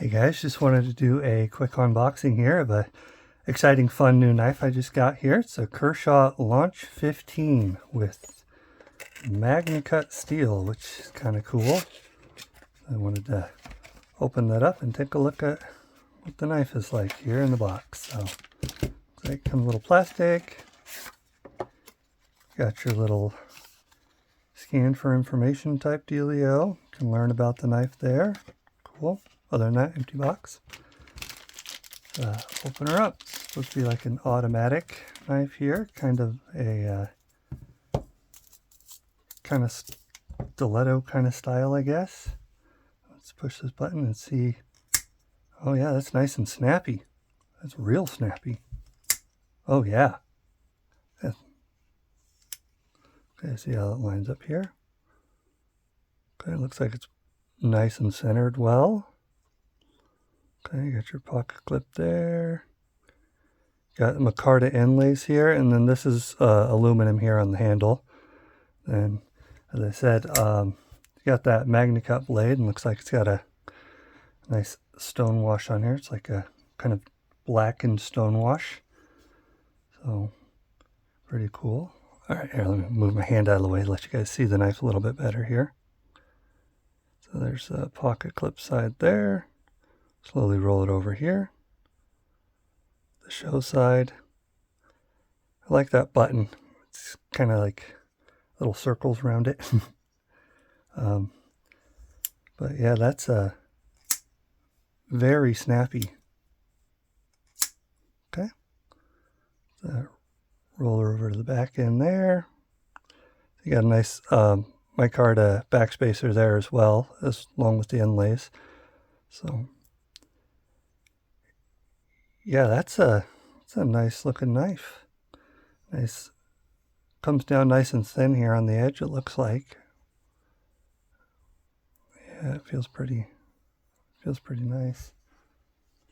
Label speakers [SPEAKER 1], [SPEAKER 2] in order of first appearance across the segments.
[SPEAKER 1] Hey guys, just wanted to do a quick unboxing here of a exciting, fun new knife I just got here. It's a Kershaw Launch 15 with MagnaCut steel, which is kind of cool. I wanted to open that up and take a look at what the knife is like here in the box. So, looks like some little plastic. Got your little scan for information type dealio. You can learn about the knife there. Cool. Other than that, empty box. Open her up. It's supposed to be like an automatic knife here. Kind of a kind of stiletto kind of style, I guess. Let's push this button and see. Oh yeah, that's nice and snappy. That's real snappy. Oh yeah. Okay, see how it lines up here. Okay, it looks like it's nice and centered well. Okay, you got your pocket clip there. Got micarta inlays here, and then this is aluminum here on the handle. And as I said, you got that MagnaCut blade, and looks like it's got a nice stone wash on here. It's like a kind of blackened stone wash. So, pretty cool. All right, here, let me move my hand out of the way to let you guys see the knife a little bit better here. So there's a pocket clip side there. Slowly roll it over here. The show side. I like that button. It's kind of like little circles around it. But yeah, that's very snappy. Okay. So roll her over to the back end there. You got a nice micarta backspacer there as well, along with the inlays. So yeah, that's a nice looking knife. Nice, comes down nice and thin here on the edge, it looks like. Yeah, it feels pretty nice.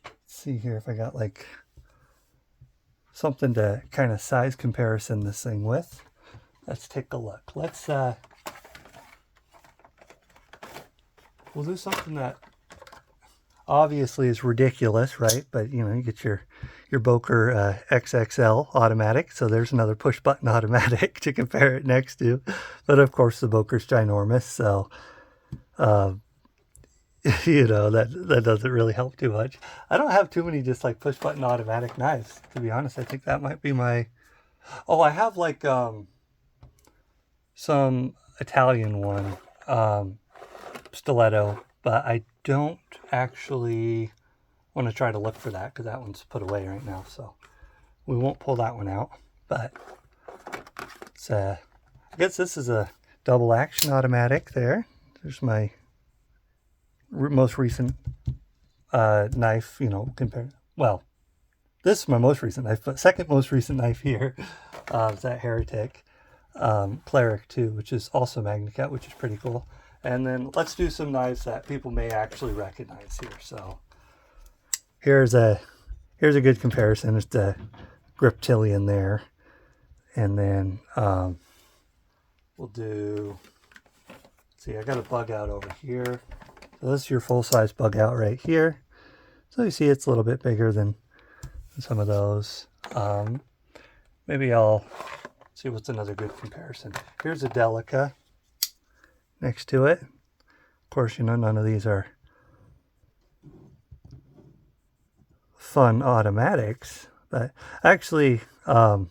[SPEAKER 1] Let's see here if I got like something to kind of size comparison this thing with. Let's take a look. We'll do something that obviously is ridiculous, right? But you know, you get your Boker XXL automatic, so there's another push button automatic to compare it next to. But of course the Boker's ginormous, so you know, that doesn't really help too much. I don't have too many just like push button automatic knives, to be honest. I think that might be my... Oh, I have like some Italian one, stiletto, but I don't actually want to try to look for that because that one's put away right now, so we won't pull that one out. But it's I guess this is a double action automatic there. There's my most recent knife, you know, well, this is my most recent knife, but second most recent knife here is that Heretic Cleric 2, which is also MagnaCut, which is pretty cool. And then let's do some knives that people may actually recognize here. So here's a good comparison. It's the Griptilian there. And then we'll do, see, I got a bug out over here. So this is your full-size bug out right here. So you see it's a little bit bigger than some of those. Maybe I'll see what's another good comparison. Here's a Delica next to it. Of course, you know, none of these are fun automatics, but actually, to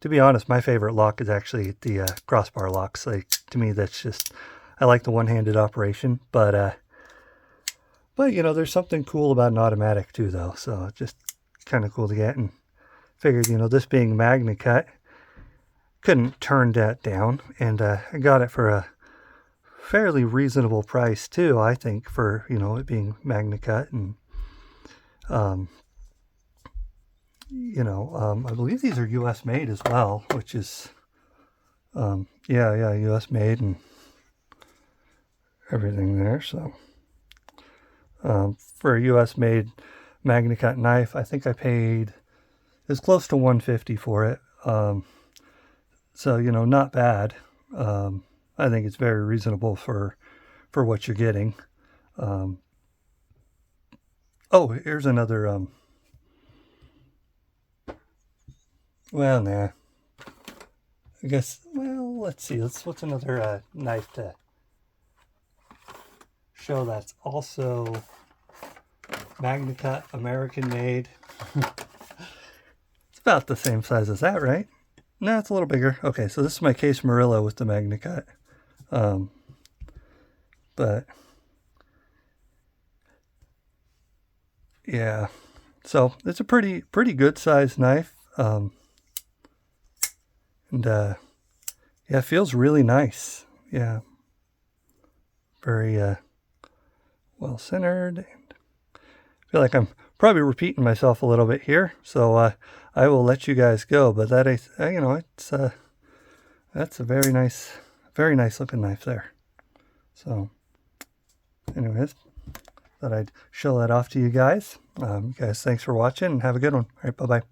[SPEAKER 1] be honest, my favorite lock is actually the crossbar locks. Like, to me, that's just, I like the one-handed operation, but you know, there's something cool about an automatic too, though. So it's just kind of cool to get, and figured, you know, this being MagnaCut, couldn't turn that down, and I got it for a fairly reasonable price too, I think, for, you know, it being MagnaCut. And you know, I believe these are US made as well, which is yeah, US made and everything there. So for a US made MagnaCut knife, I think I paid, it's close to $150 for it. So, you know, not bad. I think it's very reasonable for what you're getting. Oh, here's another, well, nah. I guess, well, let's see. What's another knife to show that's also MagnaCut, American made. It's about the same size as that, right? No, it's a little bigger. Okay, so this is my Case Murillo with the MagnaCut. But yeah, so it's a pretty good sized knife. And yeah, it feels really nice. Yeah, very well centered. I feel like I'm probably repeating myself a little bit here, so I will let you guys go. But that is, you know, it's that's a very nice looking knife there. So, anyways, thought I'd show that off to you guys. You guys, thanks for watching and have a good one. All right, bye bye.